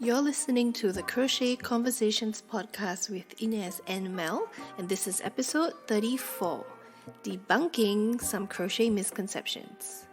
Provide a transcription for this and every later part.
You're listening to the Crochet Conversations podcast with Inez and Mel, and this is episode 34, Debunking Some Crochet Misconceptions.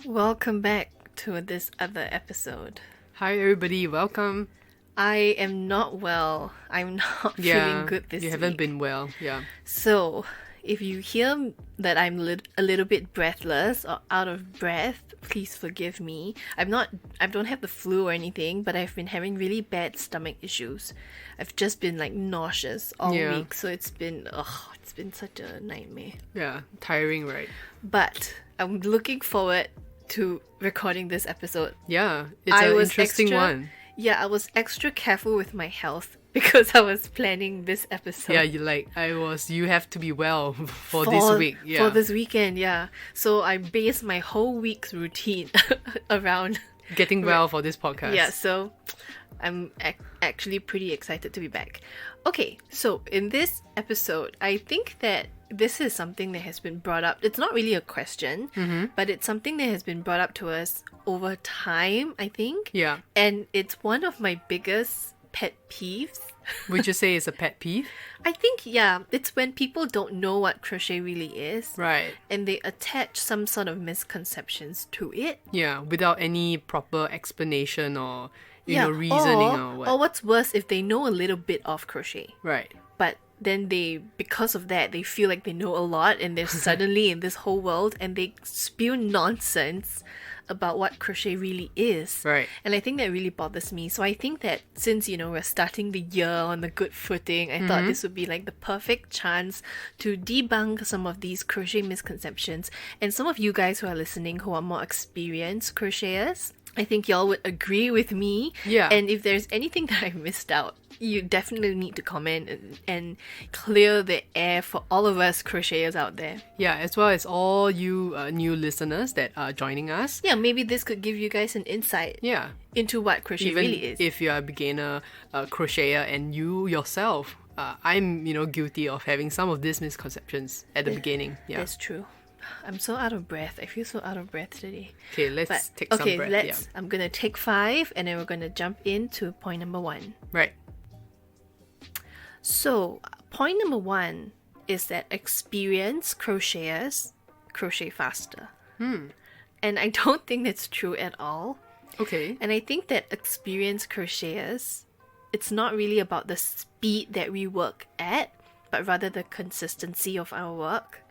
Welcome back to this other episode. Hi everybody, welcome. I am not well. I'm not feeling good this week. You haven't been well, yeah. So, if you hear that I'm a little bit breathless or out of breath, please forgive me. I don't have the flu or anything, but I've been having really bad stomach issues. I've just been nauseous all week, so it's been such a nightmare. Yeah, tiring, right? But I'm looking forward to recording this episode. Yeah, it's an interesting one. Yeah, I was extra careful with my health because I was planning this episode. Yeah, you have to be well for this week. Yeah. For this weekend, yeah. So I based my whole week's routine around getting well for this podcast. Yeah, so I'm actually pretty excited to be back. Okay, so in this episode, I think that this is something that has been brought up. It's not really a question, but it's something that has been brought up to us over time, I think. Yeah. And it's one of my biggest pet peeves. Would you say it's a pet peeve? I think, yeah. It's when people don't know what crochet really is. Right. And they attach some sort of misconceptions to it. Yeah, without any proper explanation or, reasoning or what. Or what's worse, if they know a little bit of crochet. Right. But then because of that, they feel like they know a lot and they're suddenly in this whole world and they spew nonsense about what crochet really is. Right. And I think that really bothers me. So I think that since, we're starting the year on the good footing, I thought this would be the perfect chance to debunk some of these crochet misconceptions. And some of you guys who are listening who are more experienced crocheters, I think y'all would agree with me. Yeah. And if there's anything that I missed out, you definitely need to comment and clear the air for all of us crocheters out there. Yeah, as well as all you new listeners that are joining us. Yeah, maybe this could give you guys an insight into what crochet Even really is. If you're a beginner crocheter and you yourself, I'm guilty of having some of these misconceptions at the beginning. Yeah, that's true. I'm so out of breath. I feel so out of breath today. Okay, let's take some breath. Yeah. I'm going to take 5 and then we're going to jump into point number 1. Right. So, point number 1 is that experienced crocheters crochet faster. And I don't think that's true at all. Okay. And I think that experienced crocheters, it's not really about the speed that we work at, but rather the consistency of our work.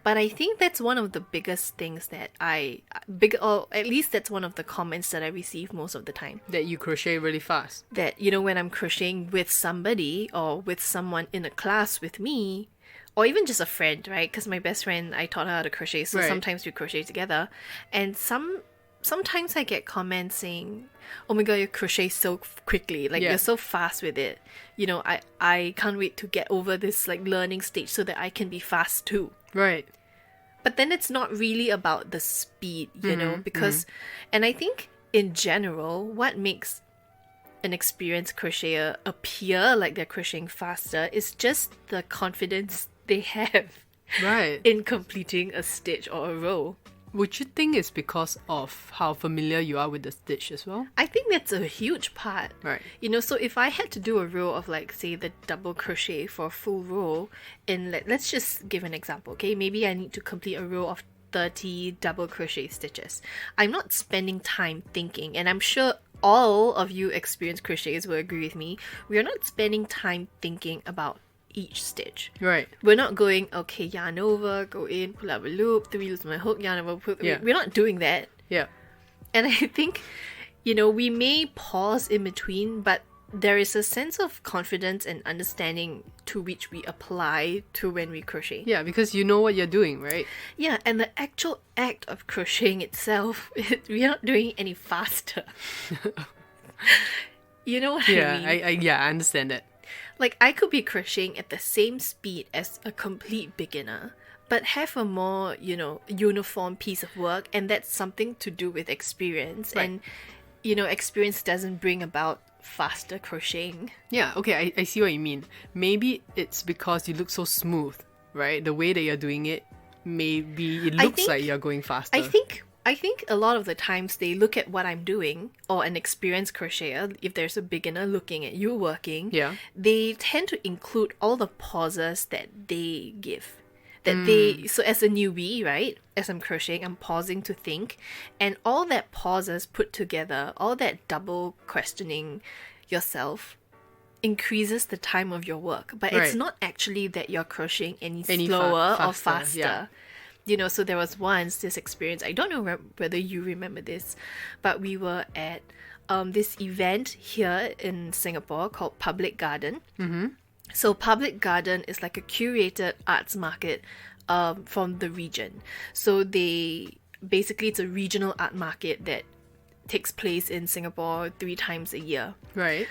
But I think that's one of the biggest things that or at least that's one of the comments that I receive most of the time. That you crochet really fast. That, when I'm crocheting with somebody or with someone in a class with me, or even just a friend, right? Because my best friend, I taught her how to crochet, so sometimes we crochet together. And sometimes I get comments saying, oh my god, you crochet so quickly, you're so fast with it. I can't wait to get over this learning stage so that I can be fast too. Right. But then it's not really about the speed, because, and I think in general, what makes an experienced crocheter appear like they're crocheting faster is just the confidence they have in completing a stitch or a row. Would you think it's because of how familiar you are with the stitch as well? I think that's a huge part. Right. So if I had to do a row of say the double crochet for a full row, and let's just give an example, okay? Maybe I need to complete a row of 30 double crochet stitches. I'm not spending time thinking, and I'm sure all of you experienced crocheters will agree with me. We are not spending time thinking about each stitch. Right. We're not going, okay, yarn over, go in, pull up a loop, 3 loops my hook, yarn over, pull. Yeah. We're not doing that. Yeah. And I think, we may pause in between, but there is a sense of confidence and understanding to which we apply to when we crochet. Yeah, because you know what you're doing, right? Yeah, and the actual act of crocheting itself, we are not doing it any faster. You know what I mean? I understand that. I could be crocheting at the same speed as a complete beginner, but have a more, uniform piece of work, and that's something to do with experience. Right. And, experience doesn't bring about faster crocheting. Yeah, okay, I see what you mean. Maybe it's because you look so smooth, right? The way that you're doing it, maybe it looks like you're going faster. I I think a lot of the times they look at what I'm doing, or an experienced crocheter, if there's a beginner looking at you working, they tend to include all the pauses that they give. So as a newbie, right, as I'm crocheting, I'm pausing to think, and all that pauses put together, all that double questioning yourself increases the time of your work. But it's not actually that you're crocheting any slower or faster. Yeah. You know, so there was once this experience, I don't know whether you remember this, but we were at this event here in Singapore called Public Garden. Mm-hmm. So Public Garden is like a curated arts market from the region. So it's a regional art market that takes place in Singapore 3 times a year. Right.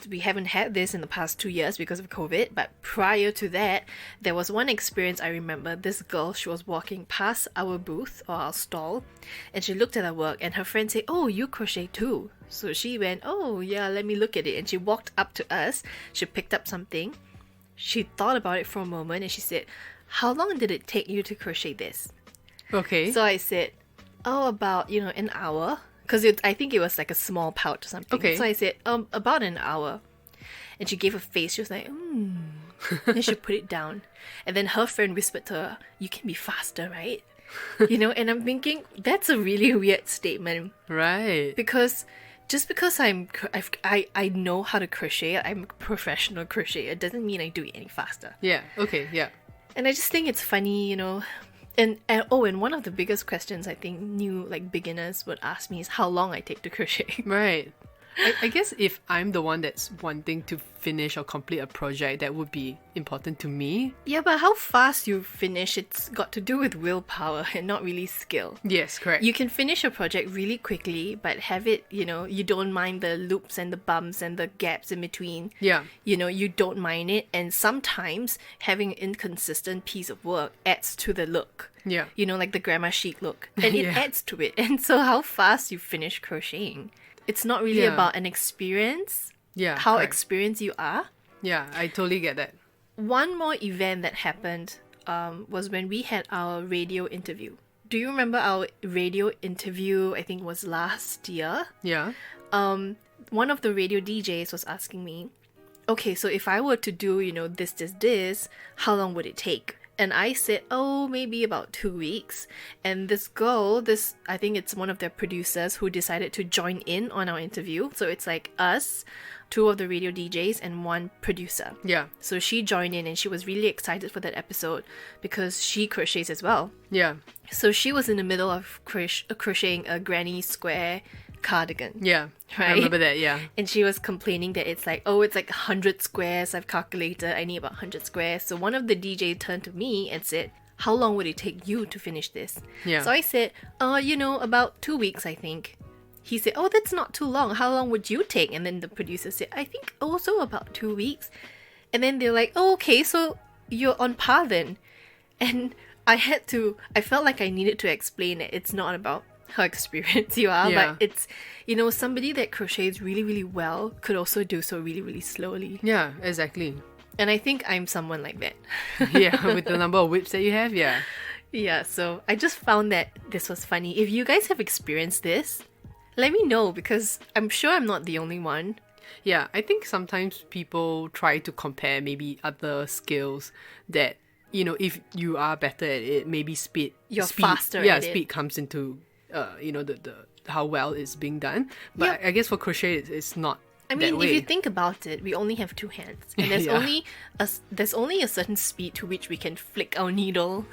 We haven't had this in the past 2 years because of COVID, but prior to that, there was one experience I remember. This girl, she was walking past our booth or our stall, and she looked at our work, and her friend said, "Oh, you crochet too." So she went, "Oh yeah, let me look at it." And she walked up to us, she picked up something, she thought about it for a moment, and she said, "How long did it take you to crochet this?" Okay. So I said, "Oh, about, an hour." Because I think it was like a small pouch or something. Okay. So I said, about an hour. And she gave a face. She was like, Then she put it down. And then her friend whispered to her, "You can be faster, right?" And I'm thinking, that's a really weird statement. Right. Because just because I know how to crochet, I'm a professional crocheter, it doesn't mean I do it any faster. Yeah. Okay. Yeah. And I just think it's funny, And one of the biggest questions I think new beginners would ask me is how long I take to crochet. Right. I guess if I'm the one that's wanting to finish or complete a project, that would be important to me. Yeah, but how fast you finish, it's got to do with willpower and not really skill. Yes, correct. You can finish a project really quickly, but have it, you don't mind the loops and the bumps and the gaps in between. Yeah. You don't mind it. And sometimes having an inconsistent piece of work adds to the look. Yeah. Like the grandma chic look. And it adds to it. And so how fast you finish crocheting. It's not really about an experience. Yeah. How correct. experienced you are. Yeah, I totally get that. One more event that happened was when we had our radio interview. Do you remember our radio interview? I think it was last year. Yeah. One of the radio DJs was asking me, okay, so if I were to do, this, how long would it take? And I said, maybe about 2 weeks. And this girl, I think it's one of their producers who decided to join in on our interview. So it's like us, 2 of the radio DJs, and 1 producer. Yeah. So she joined in and she was really excited for that episode because she crochets as well. Yeah. So she was in the middle of crocheting a granny square cardigan. Yeah. Right? I remember that, yeah. And she was complaining that it's like 100 squares. I've calculated. I need about 100 squares. So one of the DJ turned to me and said, "How long would it take you to finish this?" Yeah. So I said, about 2 weeks, I think. He said, "Oh, that's not too long. How long would you take?" And then the producer said, "I think also about 2 weeks." And then they're like, "Oh, okay, so you're on par then." And I felt like I needed to explain that it's not about how experienced you are, but it's, somebody that crochets really, really well could also do so really, really slowly. Yeah, exactly. And I think I'm someone like that. Yeah, with the number of whips that you have, yeah. Yeah, so I just found that this was funny. If you guys have experienced this, let me know, because I'm sure I'm not the only one. Yeah, I think sometimes people try to compare maybe other skills that, if you are better at it, maybe speed faster at it. Speed comes into the how well it's being done. But I guess for crochet it's not. I mean, that way. if you think about it, we only have 2 hands, and there's only a certain speed to which we can flick our needle,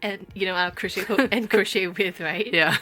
and our crochet hook and crochet with, right? Yeah.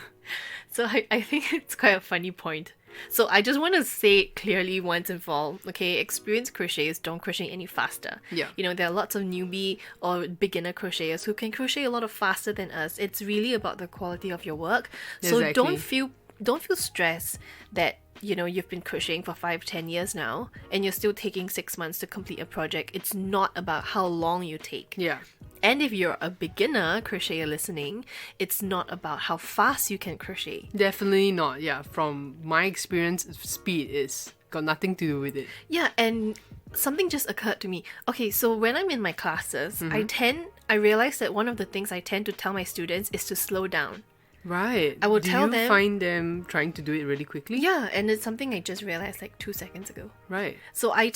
So I think it's quite a funny point. So I just want to say clearly once and for all, okay, experienced crocheters don't crochet any faster. Yeah. There are lots of newbie or beginner crocheters who can crochet a lot of faster than us. It's really about the quality of your work. So exactly. don't feel stressed that you've been crocheting for 5-10 years now and you're still taking 6 months to complete a project. It's not about how long you take. Yeah. And if you're a beginner crocheter listening, it's not about how fast you can crochet. Definitely not. Yeah, from my experience, speed is got nothing to do with it. Yeah, and something just occurred to me. Okay, so when I'm in my classes, I realize that one of the things I tend to tell my students is to slow down. Right. I will tell them. Do you find them trying to do it really quickly? Yeah, and it's something I just realized like 2 seconds ago. Right. So I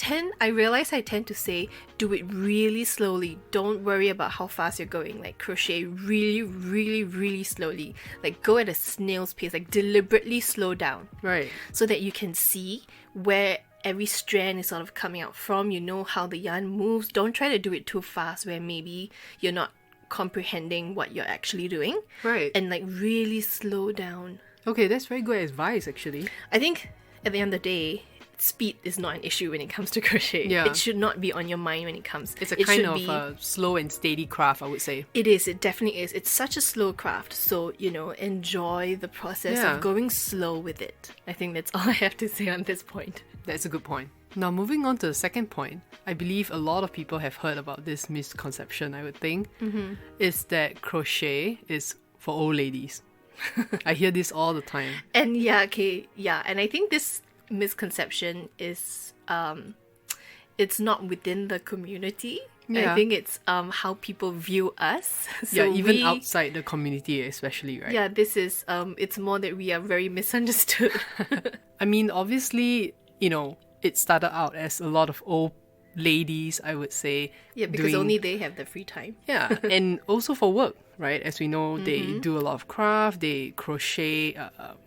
realize I tend to say, do it really slowly. Don't worry about how fast you're going. Like crochet really, really, really slowly. Like go at a snail's pace, like deliberately slow down. Right. So that you can see where every strand is sort of coming out from. You know how the yarn moves. Don't try to do it too fast where maybe you're not comprehending what you're actually doing. Right. And like really slow down. Okay, that's very good advice actually. I think at the end of the day, speed is not an issue when it comes to crochet. Yeah. It should not be on your mind when it comes. It's a kind of a slow and steady craft, I would say. It is. It definitely is. It's such a slow craft. So, enjoy the process of going slow with it. I think that's all I have to say on this point. That's a good point. Now, moving on to the second point, I believe a lot of people have heard about this misconception, I would think, is that crochet is for old ladies. I hear this all the time. And and I think this misconception is it's not within the community. I think it's how people view us. So even outside the community especially, right? Yeah, this is it's more that we are very misunderstood. I mean, obviously, it started out as a lot of old ladies, I would say. Yeah, because only they have the free time. Yeah, and also for work, right? As we know, they do a lot of craft, they crochet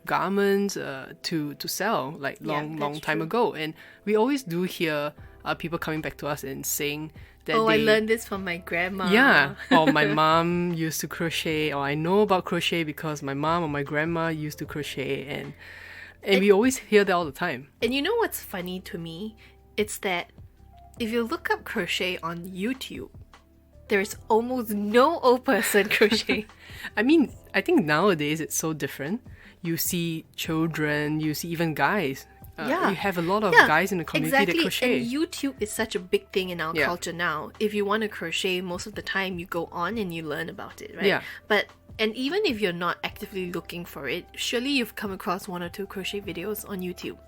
garments to sell, like long time ago. And we always do hear people coming back to us and saying that I learned this from my grandma. Yeah, or my mom used to crochet, or I know about crochet because my mom or my grandma used to crochet, and we always hear that all the time. And you know what's funny to me? It's that if you look up crochet on YouTube, there's almost no old person crochet. I mean, I think nowadays it's so different. You see children, you see even guys. You have a lot of guys in the community that crochet. And YouTube is such a big thing in our culture now. If you want to crochet, most of the time you go on and you learn about it, right? Yeah. And even if you're not actively looking for it, surely you've come across 1 or 2 crochet videos on YouTube.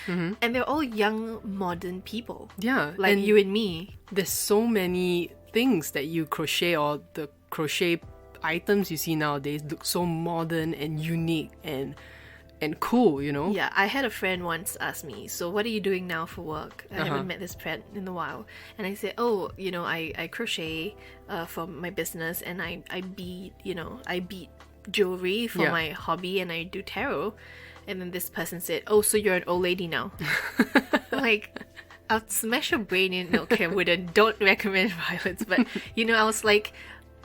And they're all young, modern people. Yeah. Like you and me. There's so many things that you crochet, or the crochet items you see nowadays look so modern and unique and cool, Yeah, I had a friend once ask me, so what are you doing now for work? I haven't met this friend in a while. And I said, I crochet for my business, and I bead jewelry for my hobby, and I do tarot. And then this person said, oh, so you're an old lady now. Like, I'll smash your brain in. Okay, I wouldn't. Don't recommend violence. But, I was like,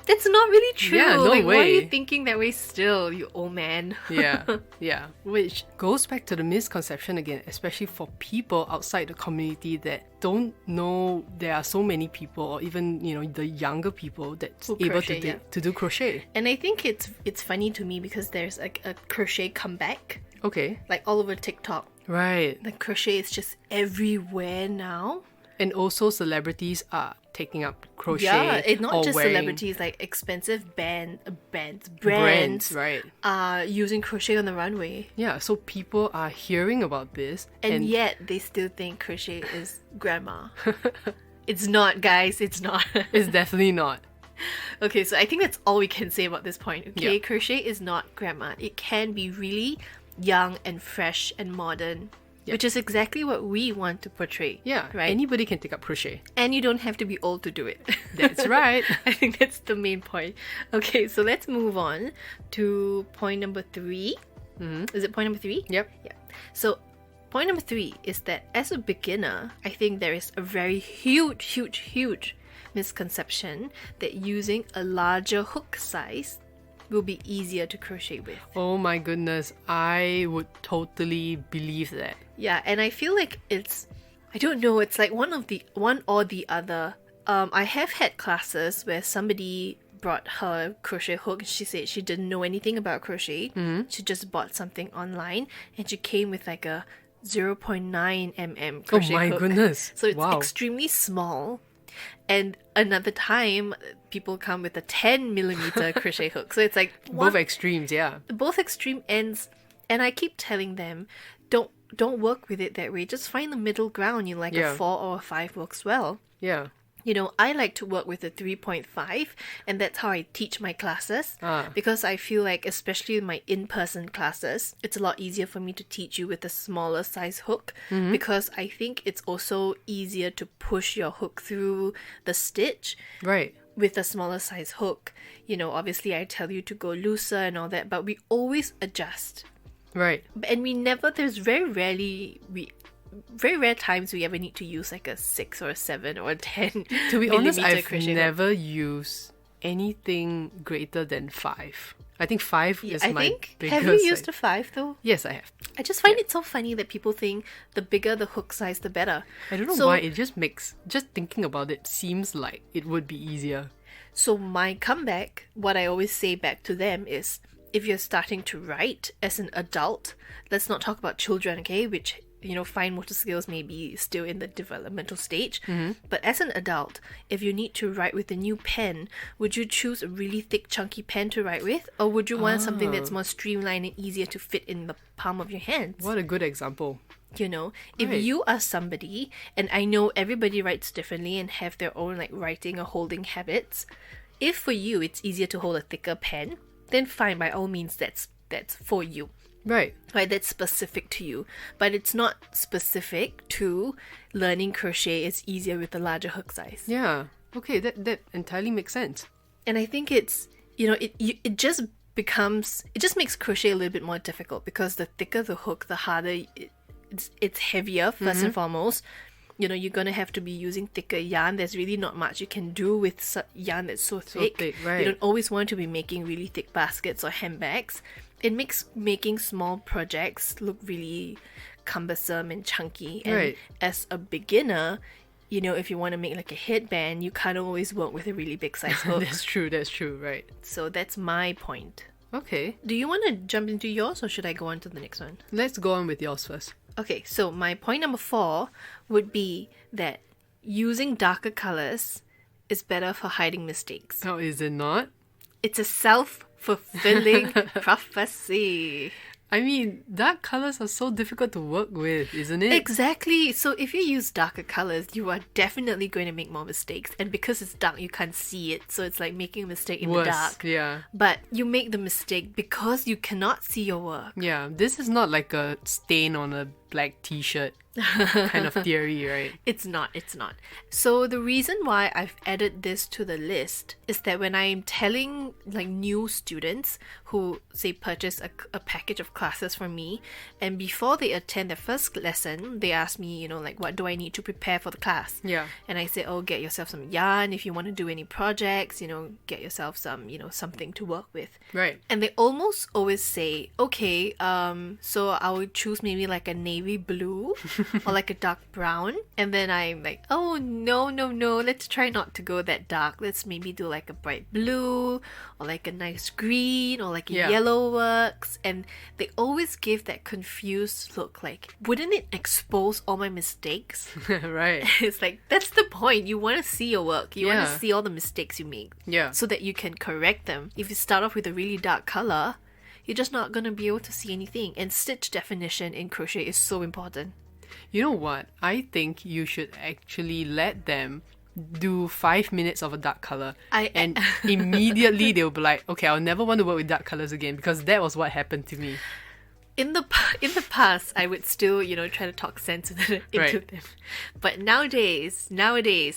that's not really true. Yeah, no like, way. Why are you thinking that way still, you old man? Yeah. Which goes back to the misconception again, especially for people outside the community that don't know there are so many people, or even, the younger people that's able to do crochet. And I think it's funny to me because there's like a crochet comeback. Okay. Like all over TikTok. Right. The crochet is just everywhere now. And also celebrities are taking up crochet. Yeah, it's not just wearing... celebrities, like expensive brands, right, are using crochet on the runway. Yeah, so people are hearing about this. And yet they still think crochet is grandma. It's not, guys, it's not. It's definitely not. Okay, so I think that's all we can say about this point. Okay, yeah. Crochet is not grandma. It can be really young and fresh and modern. Yep. Which is exactly what we want to portray. Yeah, right? Anybody can take up crochet. And you don't have to be old to do it. That's right. I think that's the main point. Okay, so let's move on to point number 3. Is it point number 3? Yep. Yeah. So point number 3 is that as a beginner, I think there is a very huge misconception that using a larger hook size will be easier to crochet with. Oh my goodness, I would totally believe that. Yeah, and I feel like it's like one or the other. I have had classes where somebody brought her crochet hook and she said she didn't know anything about crochet. She just bought something online and she came with like a 0.9 mm crochet hook. Oh my goodness. So it's extremely small. And another time, people come with a 10mm crochet hook. So it's like both extremes, yeah. Both extreme ends. And I keep telling them, don't work with it that way. Just find the middle ground. A 4 or a 5 works well. Yeah. I like to work with a 3.5, and that's how I teach my classes. Because I feel like, especially in my in-person classes, it's a lot easier for me to teach you with a smaller size hook, because I think it's also easier to push your hook through the stitch. Right. With a smaller size hook. Obviously I tell you to go looser and all that, but we always adjust. Right. And there's very rare times we ever need to use like a 6 or a 7 or a 10. To be honest, I've crochet never used anything greater than 5. I think 5 is my biggest. Have you used a 5 though? Yes, I have. I just find it so funny that people think the bigger the hook size, the better. I don't know why. It just thinking about it seems like it would be easier. So my comeback, what I always say back to them is, if you're starting to write as an adult, let's not talk about children, okay? Which, fine motor skills may be still in the developmental stage. But as an adult, if you need to write with a new pen, would you choose a really thick, chunky pen to write with? Or would you want something that's more streamlined and easier to fit in the palm of your hands? What a good example. If you are somebody, and I know everybody writes differently and have their own like writing or holding habits, if for you it's easier to hold a thicker pen, then fine, by all means, that's for you. Right. That's specific to you. But it's not specific to learning crochet is easier with a larger hook size. Yeah. Okay, that entirely makes sense. And I think it's, it just makes crochet a little bit more difficult, because the thicker the hook, the harder it's heavier, first and foremost. You're going to have to be using thicker yarn. There's really not much you can do with yarn that's so thick. Right. You don't always want to be making really thick baskets or handbags. It makes making small projects look really cumbersome and chunky. And as a beginner, if you want to make like a headband, you can't always work with a really big size hook. That's true, right. So that's my point. Okay. Do you want to jump into yours, or should I go on to the next one? Let's go on with yours first. Okay, so my point number 4 would be that using darker colors is better for hiding mistakes. Oh, is it not? It's a self-fulfilling prophecy. I mean, dark colors are so difficult to work with, isn't it? Exactly. So if you use darker colors, you are definitely going to make more mistakes. And because it's dark, you can't see it. So it's like making a mistake in the dark. Yeah. But you make the mistake because you cannot see your work. Yeah, this is not like a stain on a black t-shirt kind of theory, right? It's not. So the reason why I've added this to the list is that when I'm telling like new students who say purchase a package of classes from me, and before they attend their first lesson, they ask me, like, what do I need to prepare for the class? Yeah. And I say, get yourself some yarn. If you want to do any projects, get yourself some, something to work with. Right. And they almost always say, okay, so I would choose maybe like a navy blue or like a dark brown. And then I'm like, oh, no, let's try not to go that dark. Let's maybe do like a bright blue or like a nice green or like a yellow works. And they always give that confused look, like, wouldn't it expose all my mistakes? Right. It's like, that's the point. You want to see your work. You want to see all the mistakes you make. Yeah. So that you can correct them. If you start off with a really dark color, you're just not going to be able to see anything. And stitch definition in crochet is so important. You know what? I think you should actually let them do 5 minutes of a dark color, and immediately they'll be like, okay, I'll never want to work with dark colors again, because that was what happened to me. In the past, I would still, try to talk sense into them. But nowadays,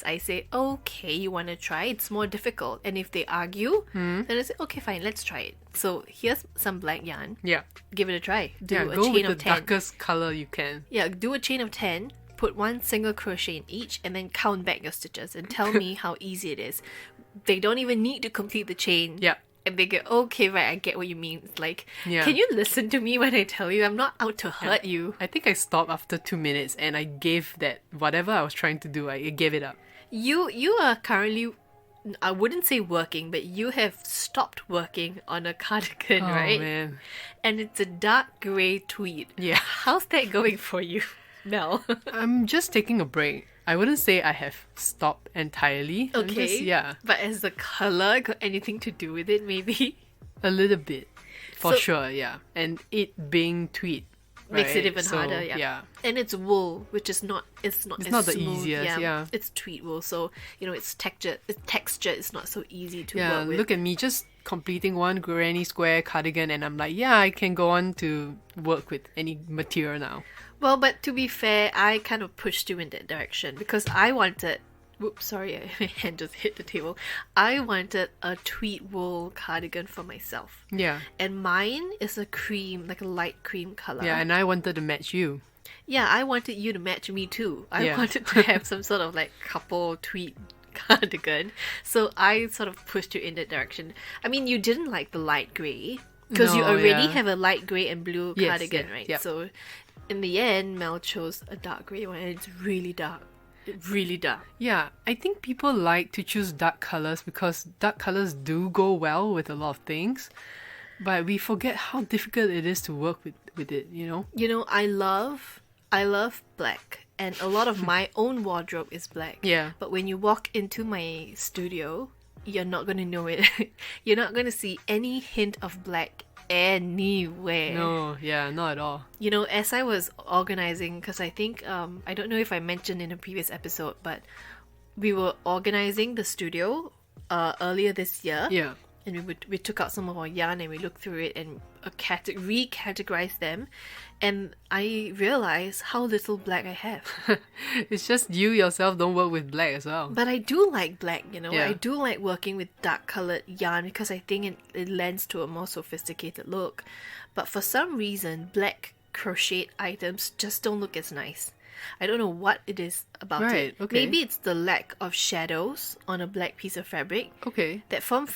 I say, okay, you want to try? It's more difficult. And if they argue, then I say, okay, fine, let's try it. So here's some black yarn. Yeah. Give it a try. Do a go chain with of the 10. darkest color you can. Yeah, do a chain of 10. Put one single crochet in each, and then count back your stitches and tell me how easy it is. They don't even need to complete the chain. Yeah. And they go, okay, right, I get what you mean. It's like, can you listen to me when I tell you? I'm not out to hurt you. I think I stopped after 2 minutes, and I gave that, whatever I was trying to do, I gave it up. You are currently, I wouldn't say working, but you have stopped working on a cardigan, right? Oh, man. And it's a dark grey tweed. Yeah. How's that going for you now? I'm just taking a break. I wouldn't say I have stopped entirely. Okay. But has the colour got anything to do with it, maybe? A little bit. For sure, yeah. And it being tweed. Makes it even So, harder, yeah. And it's wool, which is not it's not It's as not the smooth, easiest, yeah. It's tweed wool, so its texture is not so easy to Yeah, work with. look at me just completing one granny square cardigan, and I'm like, yeah, I can go on to work with any material now. Well, but to be fair, I kind of pushed you in that direction because I wanted. Whoops, sorry, my hand just hit the table. I wanted a tweed wool cardigan for myself. Yeah. And mine is a cream, like a light cream color. Yeah, and I wanted to match you. Yeah, I wanted you to match me too. I Yeah. wanted to have some sort of like couple tweed cardigan. So I sort of pushed you in that direction. I mean, you didn't like the light grey because you No, already yeah. have a light grey and blue Yes, cardigan, yeah, right? yeah. So in the end, Mel chose a dark grey one and it's really dark. Really dark. Yeah, I think people like to choose dark colors because dark colors do go well with a lot of things, but we forget how difficult it is to work with it, you know? I love black, and a lot of my own wardrobe is black. Yeah. But when you walk into my studio, you're not going to know it. You're not going to see any hint of black anywhere. No, yeah, not at all. As I was organizing, because I think, I don't know if I mentioned in a previous episode, but we were organizing the studio earlier this year. Yeah. And we took out some of our yarn and we looked through it and recategorized them. And I realized how little black I have. It's just you yourself don't work with black as well. But I do like black, Yeah. I do like working with dark colored yarn because I think it lends to a more sophisticated look. But for some reason, black crocheted items just don't look as nice. I don't know what it is about Right, it. okay. Maybe it's the lack of shadows on a black piece of fabric. Okay. That from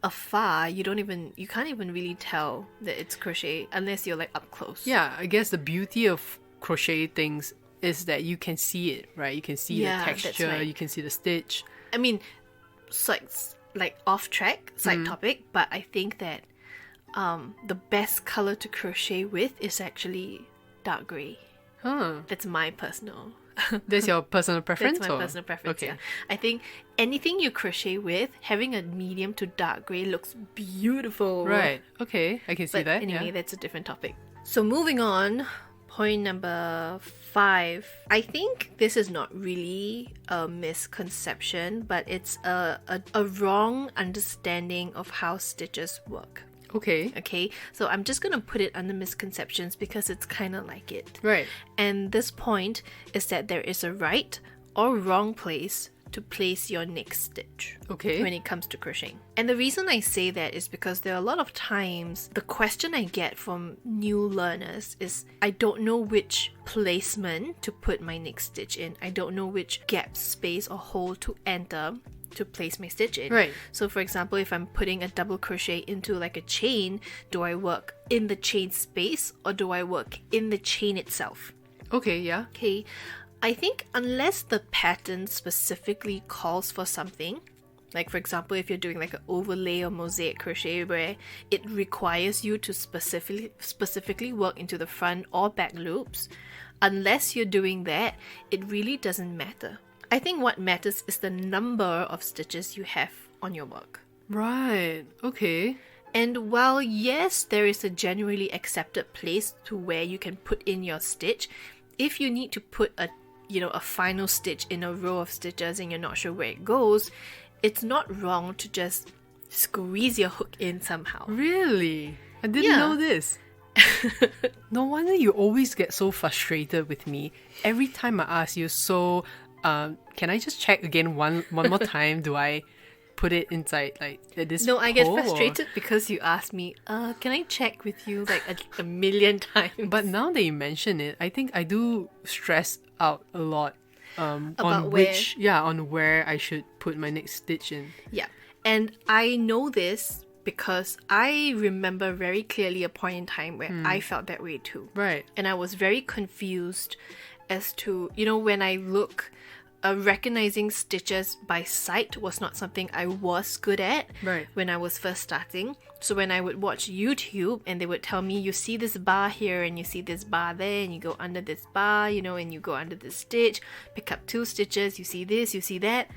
afar you can't even really tell that it's crochet unless you're like up close. Yeah, I guess the beauty of crochet things is that you can see it, right? You can see Yeah, the that's texture, right. you can see the stitch. I mean, so it's like off track, side topic, but I think that the best color to crochet with is actually dark grey. Huh. That's my personal. That's your personal preference? That's my or? personal preference. Okay. Yeah, I think anything you crochet with, having a medium to dark grey looks beautiful. Right. Okay. I can see But that. anyway, yeah. that's a different topic. So moving on, point number 5. I think this is not really a misconception, but it's a wrong understanding of how stitches work. Okay. Okay, so I'm just gonna put it under misconceptions because it's kind of like it. Right. And this point is that there is a right or wrong place to place your next stitch Okay. when it comes to crocheting. And the reason I say that is because there are a lot of times the question I get from new learners is I don't know which placement to put my next stitch in. I don't know which gap, space or hole to enter to place my stitch in. Right. So for example, if I'm putting a double crochet into like a chain, do I work in the chain space or do I work in the chain itself? Okay, yeah. Okay, I think unless the pattern specifically calls for something, like for example, if you're doing like an overlay or mosaic crochet where it requires you to specifically work into the front or back loops, unless you're doing that, it really doesn't matter. I think what matters is the number of stitches you have on your work. Right. Okay. And while yes, there is a generally accepted place to where you can put in your stitch, if you need to put a final stitch in a row of stitches and you're not sure where it goes, it's not wrong to just squeeze your hook in somehow. Really? I didn't Yeah. know this. No wonder you always get so frustrated with me. Every time I ask you, so can I just check again one more time? Do I put it inside like this? No, I get hole, or- frustrated because you ask me, can I check with you like a million times? But now that you mention it, I think I do stress out a lot About on where- on where I should put my next stitch in. Yeah, and I know this because I remember very clearly a point in time where I felt that way too. Right. And I was very confused as to, when I look, recognizing stitches by sight was not something I was good at Right. when I was first starting. So when I would watch YouTube and they would tell me, you see this bar here and you see this bar there and you go under this bar, and you go under this stitch, pick up 2 stitches, you see this, you see that.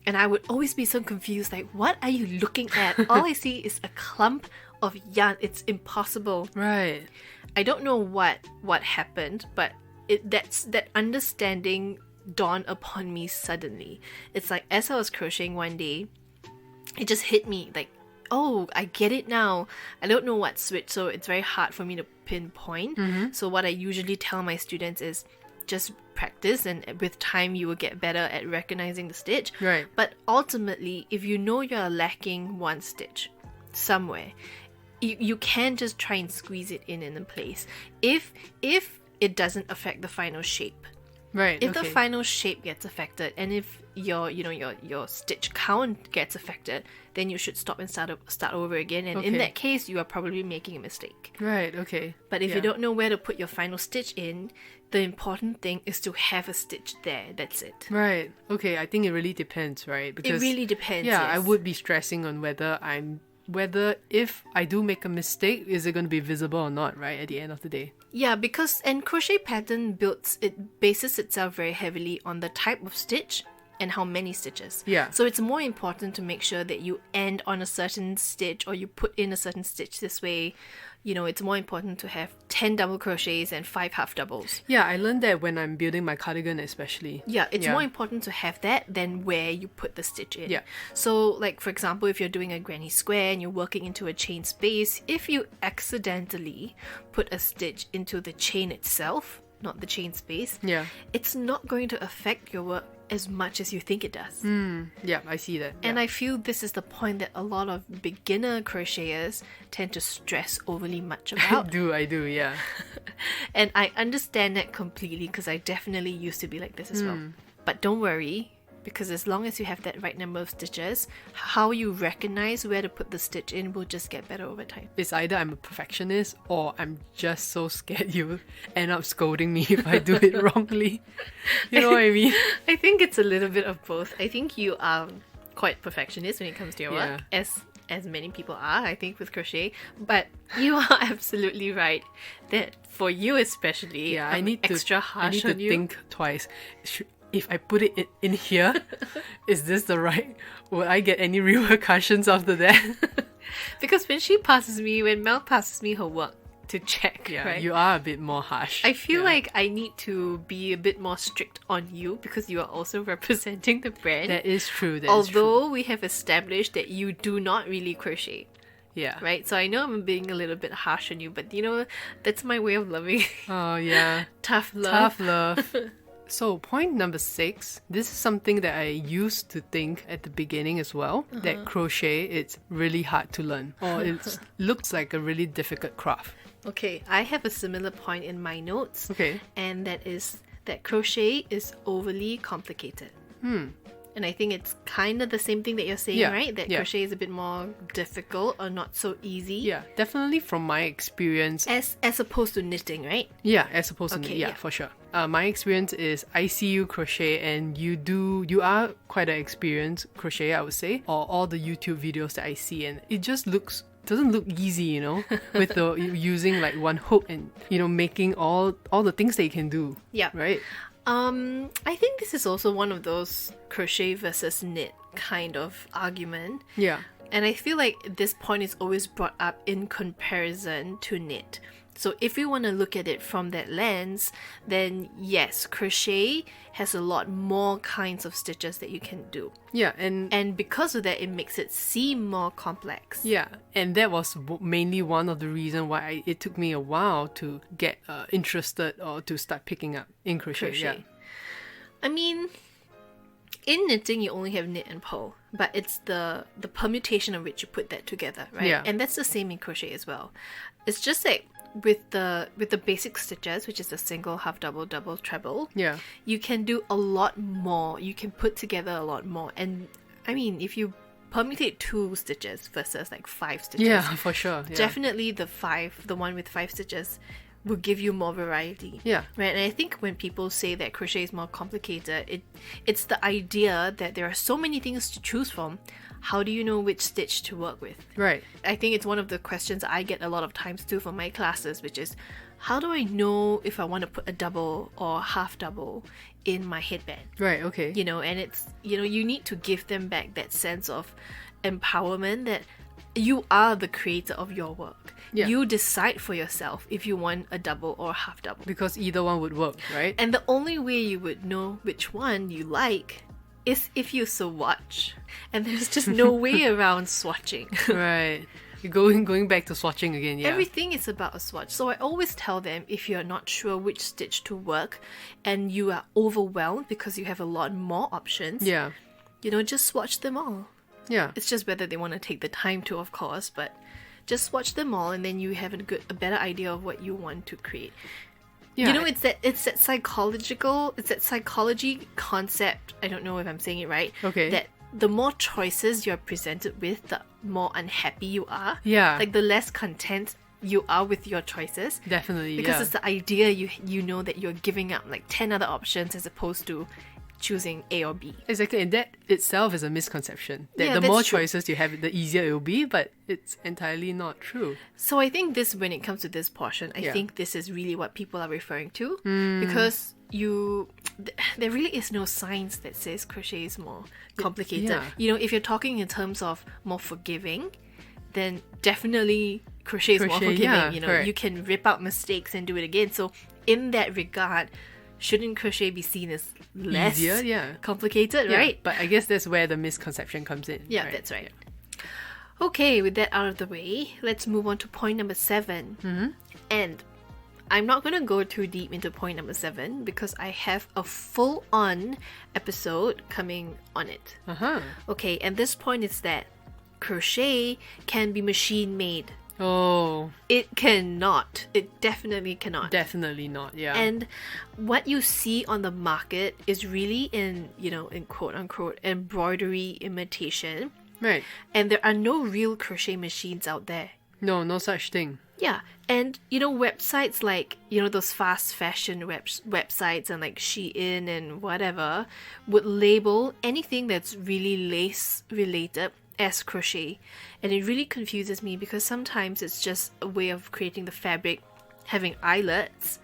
And I would always be so confused, like, what are you looking at? All I see is a clump of yarn. It's impossible. Right. I don't know what happened, but that understanding dawned upon me suddenly. It's like as I was crocheting one day, it just hit me like, oh, I get it now. I don't know what switch, so it's very hard for me to pinpoint. So what I usually tell my students is just practice, and with time you will get better at recognizing the stitch. Right. But ultimately, if you know you're lacking one stitch somewhere, you can just try and squeeze it in place. If it doesn't affect the final shape. Right. If the final shape gets affected, and if your stitch count gets affected, then you should stop and start over again. And in that case, you are probably making a mistake. Right. Okay. But if you don't know where to put your final stitch in, the important thing is to have a stitch there. That's it. Right. Okay. I think it really depends, right? Because it really depends. Yeah, yes. I would be stressing on whether if I do make a mistake, is it going to be visible or not, right, at the end of the day? Yeah, because crochet pattern bases itself very heavily on the type of stitch and how many stitches. Yeah. So it's more important to make sure that you end on a certain stitch, or you put in a certain stitch this way. It's more important to have 10 double crochets and 5 half doubles. Yeah, I learned that when I'm building my cardigan especially. Yeah, it's more important to have that than where you put the stitch in. Yeah. So, like, for example, if you're doing a granny square and you're working into a chain space, if you accidentally put a stitch into the chain itself, not the chain space, it's not going to affect your work as much as you think it does. Yeah, I see that. And I feel this is the point that a lot of beginner crocheters tend to stress overly much about. I do, yeah. And I understand that completely, because I definitely used to be like this as well. But don't worry, because as long as you have that right number of stitches, how you recognize where to put the stitch in will just get better over time. It's either I'm a perfectionist or I'm just so scared you end up scolding me if I do it wrongly. You know what I mean? I think it's a little bit of both. I think you are quite perfectionist when it comes to your work, as many people are, I think, with crochet. But you are absolutely right that for you especially, I need extra harsh to on you. think twice. If I put it in here, is this the right? Will I get any repercussions after that? Because when Mel passes me her work to check, right? You are a bit more harsh. I feel like I need to be a bit more strict on you, because you are also representing the brand. That is true. Although we have established that you do not really crochet. Yeah. Right? So I know I'm being a little bit harsh on you, but that's my way of loving. Oh, yeah. Tough love. Tough love. So point number 6, this is something that I used to think at the beginning as well, that crochet, it's really hard to learn, or it looks like a really difficult craft. Okay, I have a similar point in my notes. Okay. And that is that crochet is overly complicated. And I think it's kind of the same thing that you're saying, right? That crochet is a bit more difficult or not so easy. Yeah, definitely from my experience. As opposed to knitting, right? Yeah, as opposed to knitting, for sure. My experience is I see you crochet, and you are quite an experienced crochet, I would say, or all the YouTube videos that I see, and it just doesn't look easy, with the using like one hook and making all the things that you can do. Yeah. Right? I think this is also one of those crochet versus knit kind of argument. Yeah. And I feel like this point is always brought up in comparison to knit. So if you want to look at it from that lens, then yes, crochet has a lot more kinds of stitches that you can do. Yeah, and because of that, it makes it seem more complex. Yeah, and that was mainly one of the reasons why it took me a while to get interested or to start picking up in crochet. Yeah. I mean, in knitting, you only have knit and purl, but it's the permutation of which you put that together, right? Yeah. And that's the same in crochet as well. It's just like with the basic stitches, which is the single, half double, double, treble, you can do a lot more. You can put together a lot more. And I mean, if you permutate 2 stitches versus like 5 stitches, for sure, definitely the one with 5 stitches will give you more variety. Yeah. Right. And I think when people say that crochet is more complicated, it's the idea that there are so many things to choose from. How do you know which stitch to work with? Right. I think it's one of the questions I get a lot of times too from my classes, which is, how do I know if I want to put a double or half double in my headband? Right, okay. And it's, you need to give them back that sense of empowerment that you are the creator of your work. Yeah. You decide for yourself if you want a double or a half double. Because either one would work, right? And the only way you would know which one you like is if you swatch. And there's just no way around swatching. Right. You're going back to swatching again, yeah. Everything is about a swatch. So I always tell them, if you're not sure which stitch to work and you are overwhelmed because you have a lot more options, Yeah. Just swatch them all. Yeah. It's just whether they want to take the time to, of course, but just swatch them all and then you have a better idea of what you want to create. Yeah. It's that psychology concept. I don't know if I'm saying it right. Okay. That the more choices you're presented with, the more unhappy you are. Yeah. Like the less content you are with your choices. Definitely, Because yeah. it's the idea you know that you're giving up like 10 other options as opposed to choosing A or B. Exactly, and that itself is a misconception. That Yeah, the that's more true. choices you have, the easier it will be, but it's entirely not true. So I think when it comes to this portion, I Yeah. think this is really what people are referring to. Because there really is no science that says crochet is more complicated. Yeah. If you're talking in terms of more forgiving, then definitely crochet is more Crochet, forgiving. yeah, correct. You can rip out mistakes and do it again. So in that regard, shouldn't crochet be seen as less Easier, yeah. complicated, Yeah, right? but I guess that's where the misconception comes in. Yeah, that's right. Okay, with that out of the way, let's move on to point number 7. Mm-hmm. And I'm not going to go too deep into point number 7 because I have a full-on episode coming on it. Uh-huh. Okay, and this point is that crochet can be machine-made. Oh, It cannot. It definitely cannot. definitely not, yeah. And what you see on the market is really in quote-unquote embroidery imitation. Right. And there are no real crochet machines out there. No such thing. Yeah. And, websites like, those fast fashion websites and like Shein and whatever would label anything that's really lace related as crochet. And it really confuses me because sometimes it's just a way of creating the fabric, having eyelets,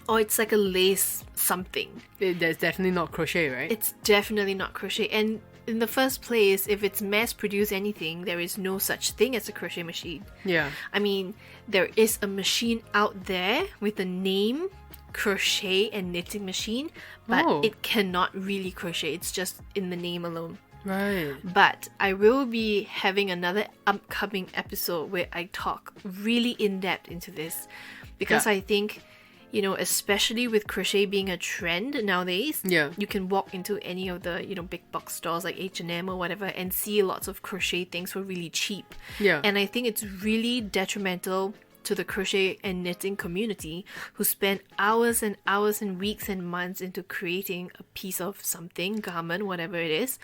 or it's like a lace something. That's definitely not crochet, right? It's definitely not crochet. And in the first place, if it's mass-produced anything, there is no such thing as a crochet machine. Yeah. I mean, there is a machine out there with the name crochet and knitting machine, but it cannot really crochet. It's just in the name alone. Right. But I will be having another upcoming episode where I talk really in depth into this because Yeah. I think, especially with crochet being a trend nowadays, Yeah. you can walk into any of the, big box stores like H&M or whatever and see lots of crochet things for really cheap. Yeah. And I think it's really detrimental to the crochet and knitting community who spend hours and hours and weeks and months into creating a piece of something, garment, whatever it is,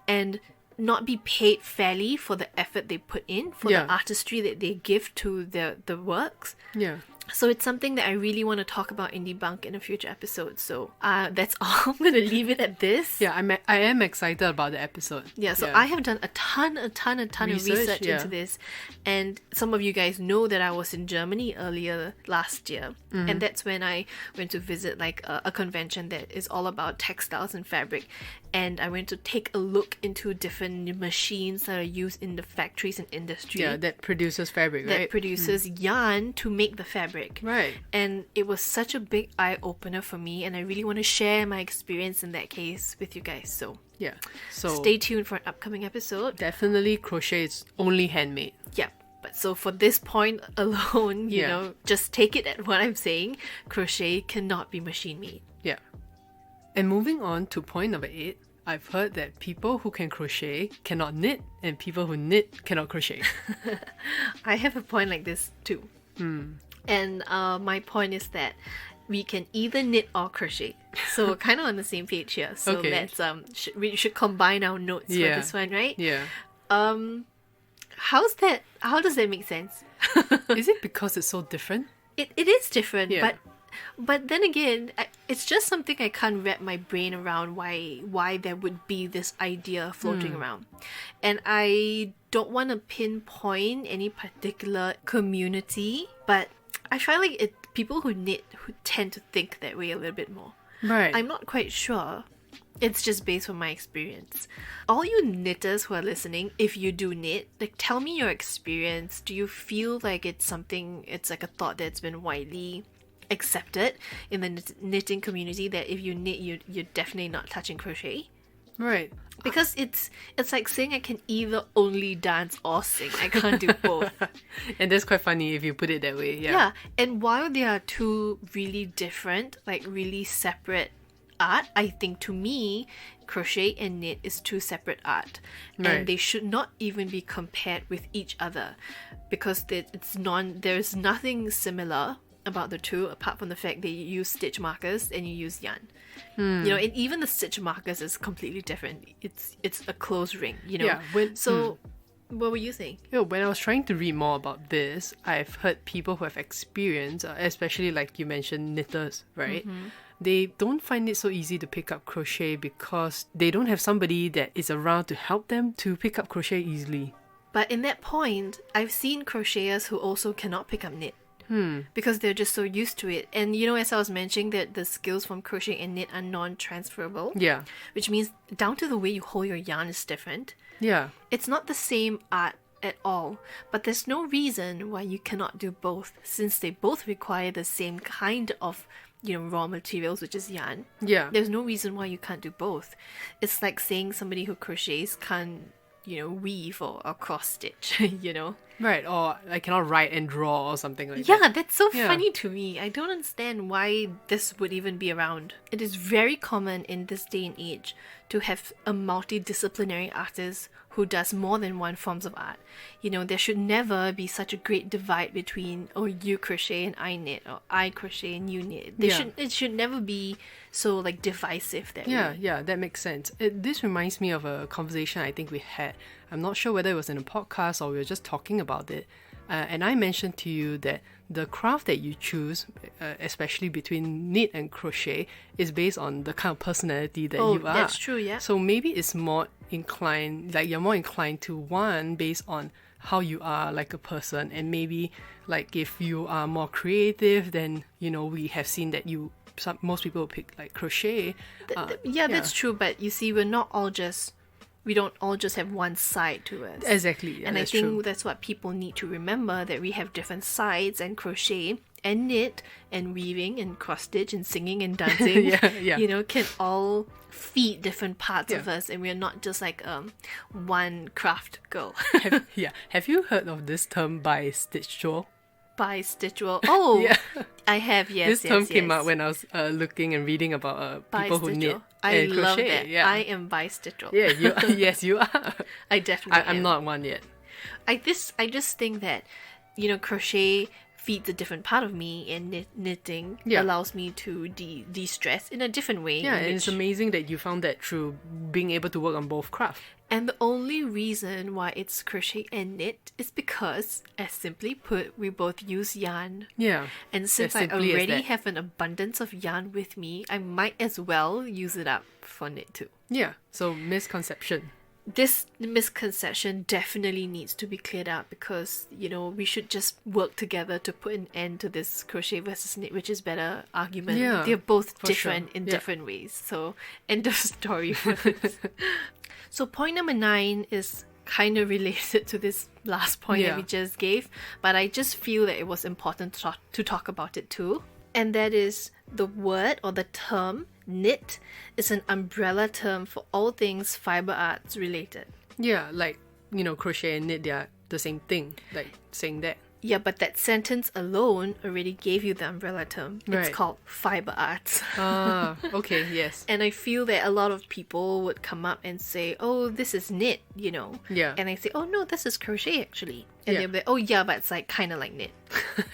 and not be paid fairly for the effort they put in, for Yeah. the artistry that they give to the works. Yeah. So it's something that I really want to talk about in Debunk in a future episode. So that's all. I'm going to leave it at this. Yeah, I am excited about the episode. Yeah, so I have done a ton of research yeah. into this. And some of you guys know that I was in Germany earlier last year. And that's when I went to visit like a convention that is all about textiles and fabric. And I went to take a look into different machines that are used in the factories and industry. Yeah, that produces fabric, right? That produces yarn to make the fabric. Right. And it was such a big eye-opener for me, and I really want to share my experience in that case with you guys. So Yeah. So stay tuned for an upcoming episode. definitely crochet is only handmade. Yeah. But so for this point alone, you Yeah. know, just take it at what I'm saying. Crochet cannot be machine made. Yeah. And moving on to point number 8, I've heard that people who can crochet cannot knit, and people who knit cannot crochet. I have a point like this too. And my point is that we can either knit or crochet. So we're kind of on the same page here. So Okay. let's we should combine our notes for Yeah. this one, right? Yeah. How does that make sense? Is it because it's so different? It is different, Yeah. but then again, it's just something I can't wrap my brain around why there would be this idea floating around. And I don't want to pinpoint any particular community, but I find like people who knit who tend to think that way a little bit more. Right. I'm not quite sure. It's just based on my experience. All you knitters who are listening, if you do knit, like tell me your experience. Do you feel like it's like a thought that's been widely accepted in the knitting community that if you knit, you're definitely not touching crochet? Right. Because it's like saying I can either only dance or sing. I can't do both. And that's quite funny if you put it that way. Yeah. Yeah. And while they are two really different, like really separate art, I think to me, crochet and knit is two separate art. Right. And they should not even be compared with each other because there's nothing similar about the two apart from the fact that you use stitch markers and you use yarn. You know, and even the stitch markers is completely different. It's a closed ring, you know. Yeah, what were you saying? When I was trying to read more about this, I've heard people who have experience, especially like you mentioned, knitters, right? They don't find it so easy to pick up crochet because they don't have somebody that is around to help them to pick up crochet easily. But in that point, I've seen crocheters who also cannot pick up knit. Because they're just so used to it. And you know, as I was mentioning, that the skills from crochet and knit are non-transferable. Yeah. Which means down to the way you hold your yarn is different. Yeah. It's not the same art at all. But there's no reason why you cannot do both, since they both require the same kind of, you know, raw materials, which is yarn. Yeah. There's no reason why you can't do both. It's like saying somebody who crochets can't, you know, weave or cross stitch, you know? Right, or I cannot write and draw or something like that. Yeah, that's so funny to me. I don't understand why this would even be around. It is very common in this day and age to have a multidisciplinary artist who does more than one forms of art. You know, there should never be such a great divide between, oh, you crochet and I knit, or I crochet and you knit. It should never be so like divisive that way. Yeah, that makes sense. This reminds me of a conversation I think we had. I'm not sure whether it was in a podcast or we were just talking about it. And I mentioned to you that the craft that you choose, especially between knit and crochet, is based on the kind of personality that you are. That's true, yeah. So maybe it's more inclined, like you're more inclined to one based on how you are like a person. And maybe like if you are more creative, then, you know, we have seen that most people will pick like crochet. That's true. But you see, we don't all just have one side to us. Exactly. Yeah, and I think that's what people need to remember, that we have different sides, and crochet and knit and weaving and cross stitch and singing and dancing, you know, can all feed different parts of us, and we're not just like one craft girl. Have you heard of this term bisexual? Bisexual. Oh, yeah. I have, yes. This term came out when I was looking and reading about people who knit and crochet. Love that. Yeah. I am bisexual. Yeah, yes, you are. I definitely am. I'm not one yet. I just think that, you know, crochet feeds a different part of me, and knitting allows me to de-stress in a different way. Yeah, and it's amazing that you found that through being able to work on both crafts. And the only reason why it's crochet and knit is because, as simply put, we both use yarn. Yeah. And since I already have an abundance of yarn with me, I might as well use it up for knit too. Yeah, so misconception. This misconception definitely needs to be cleared up, because, you know, we should just work together to put an end to this crochet versus knit, which is better argument. Yeah, they're both different in different ways. So, end of story for this. So point number 9 is kind of related to this last point that we just gave, but I just feel that it was important to talk about it too. And that is, the word or the term knit is an umbrella term for all things fiber arts related. Yeah, like, you know, crochet and knit, they are the same thing, like saying that. Yeah, but that sentence alone already gave you the umbrella term. It's called fiber arts. Ah, okay, yes. And I feel that a lot of people would come up and say, oh, this is knit, you know. Yeah. And I say, oh, no, this is crochet actually. And they'll be like, oh, yeah, but it's like kind of like knit.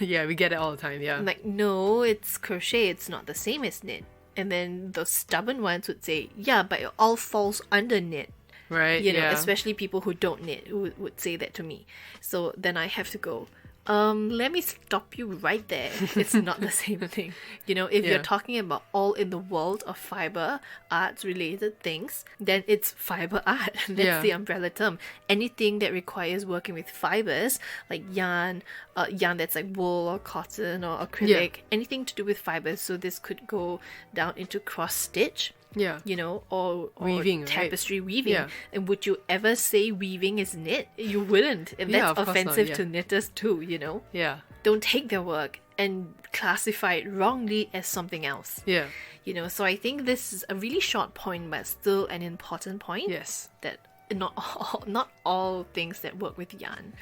Yeah, we get it all the time, yeah. I'm like, no, it's crochet. It's not the same as knit. And then the stubborn ones would say, yeah, but it all falls under knit. Right, you know, especially people who don't knit would say that to me. So then I have to go, let me stop you right there. It's not the same thing. You know, if you're talking about all in the world of fiber arts related things, then it's fiber art. That's the umbrella term. Anything that requires working with fibers, like yarn that's like wool or cotton or acrylic, anything to do with fibers. So this could go down into cross stitch. Yeah. You know, or Weaving, right? tapestry weaving. Yeah. And would you ever say weaving is knit? You wouldn't. And Yeah, that's of course not, offensive yeah. to knitters too, you know? Yeah. Don't take their work and classify it wrongly as something else. Yeah. You know, so I think this is a really short point, but still an important point. Yes. That not all things that work with yarn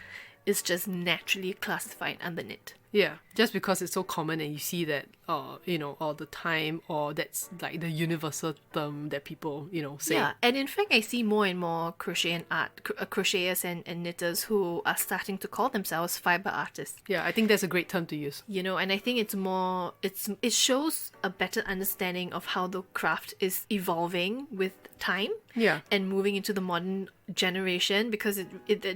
is just naturally classified under knit. Yeah, just because it's so common and you see that, you know, all the time, or that's like the universal term that people, you know, say. Yeah, and in fact, I see more and more crocheters and knitters who are starting to call themselves fiber artists. Yeah, I think that's a great term to use. You know, and I think it shows a better understanding of how the craft is evolving with time. Yeah. And moving into the modern generation, because it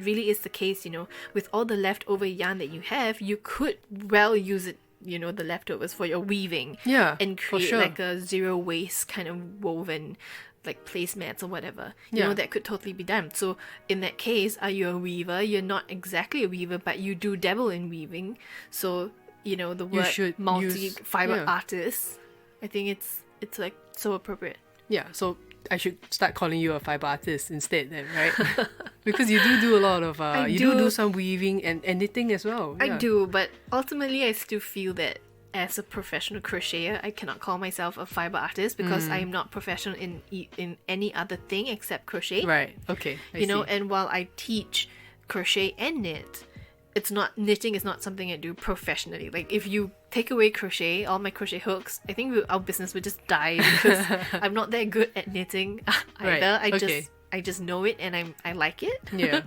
really is the case, you know, with all the leftover yarn that you have, you could well use it, you know, the leftovers for your weaving. Yeah, And for create sure. like a zero waste kind of woven, like placemats or whatever. You Yeah. know, that could totally be done. So in that case, are you a weaver? You're not exactly a weaver, but you do dabble in weaving. So, you know, the word should multi-fiber yeah. artist, I think it's like so appropriate. Yeah, so I should start calling you a fiber artist instead then, right? Because you do a lot of, you do some weaving and knitting as well. I Yeah. do, but ultimately I still feel that as a professional crocheter, I cannot call myself a fiber artist because I am not professional in any other thing except crochet. Right, okay. I You know, see. and while I teach crochet and knit, knitting is not something I do professionally. Like if you take away crochet, all my crochet hooks, I think our business would just die because I'm not that good at knitting either. Right, okay. I just know it and I like it. Yeah.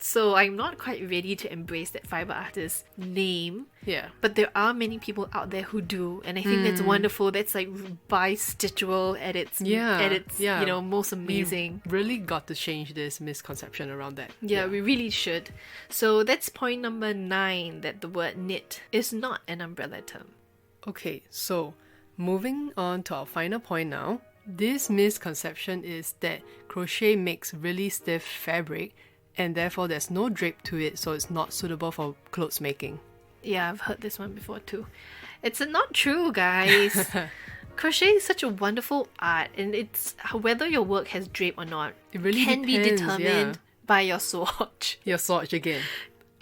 So I'm not quite ready to embrace that fiber artist name. Yeah. But there are many people out there who do, and I think that's wonderful. That's like bi-stitchable at its Yeah. you know, most amazing. We really got to change this misconception around that. Yeah, we really should. So that's point number 9, that the word knit is not an umbrella term. Okay, so moving on to our final point now. This misconception is that crochet makes really stiff fabric and therefore there's no drape to it, so it's not suitable for clothes making. Yeah, I've heard this one before too. It's not true, guys. Crochet is such a wonderful art, and it's whether your work has drape or not, It really can be depends, determined yeah. by your swatch. Your swatch again.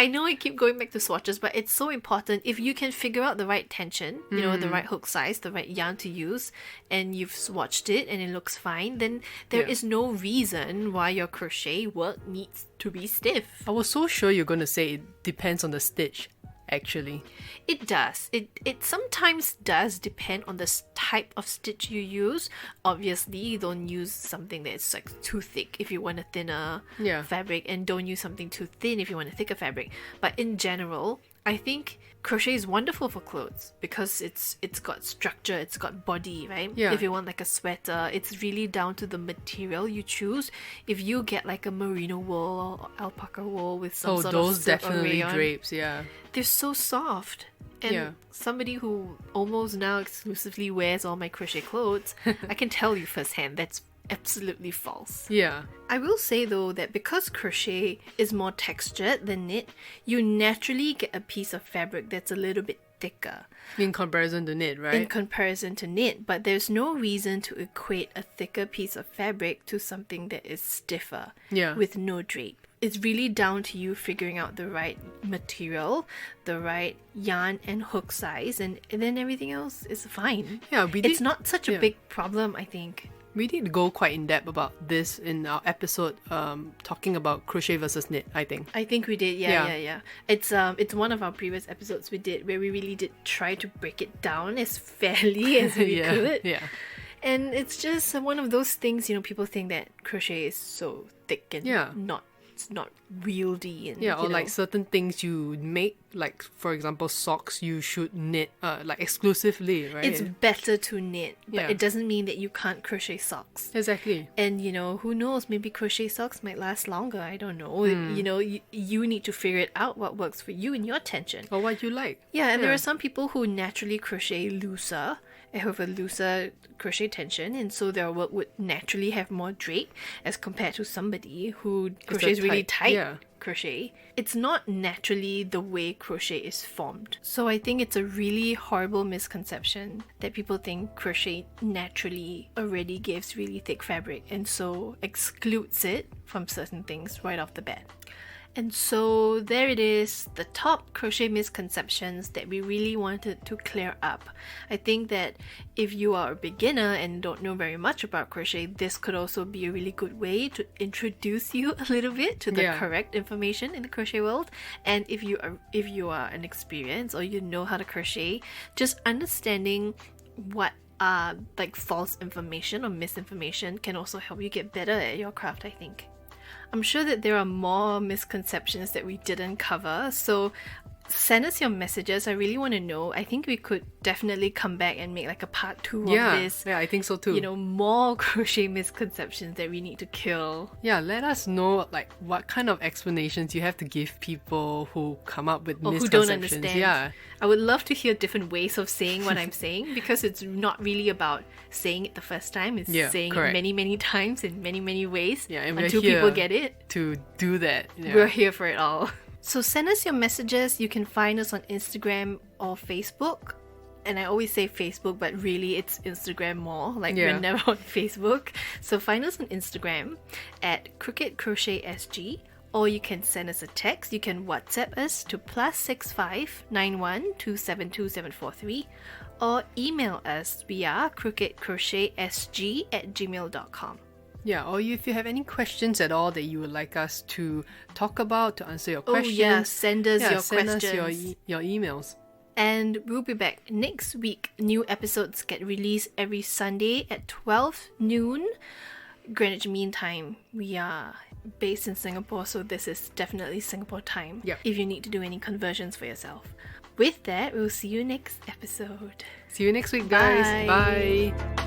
I know I keep going back to swatches, but it's so important. If you can figure out the right tension, you know, the right hook size, the right yarn to use, and you've swatched it and it looks fine, then there Yeah. is no reason why your crochet work needs to be stiff. I was so sure you're going to say it depends on the stitch, actually. It does. It sometimes does depend on the type of stitch you use. Obviously, you don't use something that's like too thick if you want a thinner Yeah. fabric, and don't use something too thin if you want a thicker fabric. But in general, I think crochet is wonderful for clothes because it's got structure, it's got body, right? Yeah. If you want like a sweater, it's really down to the material you choose. If you get like a merino wool or alpaca wool with some Oh, sort those of silk or definitely rayon, drapes, yeah. they're so soft. And Yeah. somebody who almost now exclusively wears all my crochet clothes, I can tell you firsthand that's absolutely false. Yeah. I will say though that because crochet is more textured than knit, you naturally get a piece of fabric that's a little bit thicker In comparison to knit, in right? comparison to knit, but there's no reason to equate a thicker piece of fabric to something that is stiffer Yeah. with no drape. It's really down to you figuring out the right material, the right yarn and hook size, and then everything else is fine. Yeah, we It's did- not such a yeah. big problem, I think. We did go quite in depth about this in our episode talking about crochet versus knit, I think. I think we did, yeah. Yeah. It's one of our previous episodes we did where we really did try to break it down as fairly as we yeah. could. Yeah. And it's just one of those things, you know, people think that crochet is so thick and Yeah. it's not wieldy and Yeah, or you know. like certain things you make, like for example socks, you should knit like exclusively, right? It's better to knit, but Yeah. it doesn't mean that you can't crochet socks. Exactly. And you know, who knows, maybe crochet socks might last longer, I don't know. Hmm. You know, you need to figure it out what works for you and your tension. Or what you like. Yeah, and there are some people who naturally crochet looser and have a looser crochet tension, and so their work would naturally have more drape as compared to somebody who crochets really tight. Yeah. crochet, it's not naturally the way crochet is formed. So I think it's a really horrible misconception that people think crochet naturally already gives really thick fabric and so excludes it from certain things right off the bat. And so there it is, the top crochet misconceptions that we really wanted to clear up. I think that if you are a beginner and don't know very much about crochet, this could also be a really good way to introduce you a little bit to the correct information in the crochet world. And if you are an experienced or you know how to crochet, just understanding what like false information or misinformation can also help you get better at your craft, I think. I'm sure that there are more misconceptions that we didn't cover, so send us your messages. I really want to know. I think we could definitely come back and make like a part 2 of this. Yeah, I think so too. You know, more crochet misconceptions that we need to kill. Yeah, let us know like what kind of explanations you have to give people who come up with misconceptions. Who don't understand. Yeah. I would love to hear different ways of saying what I'm saying, because it's not really about saying it the first time. It's saying it many, many times in many, many ways until people get it. To do that. Yeah. We're here for it all. So send us your messages. You can find us on Instagram or Facebook. And I always say Facebook, but really it's Instagram more. Like we're never on Facebook. So find us on Instagram at Crooked Crochet SG, or you can send us a text. You can WhatsApp us to +65 91 272 743, or email us via crookedcrochetSG@gmail.com. Yeah, or if you have any questions at all that you would like us to talk about, to answer your questions. Oh yeah, send us your questions. Send us your emails. And we'll be back next week. New episodes get released every Sunday at 12 noon Greenwich Mean Time. We are based in Singapore, so this is definitely Singapore time. Yep. If you need to do any conversions for yourself. With that, we'll see you next episode. See you next week, guys. Bye. Bye.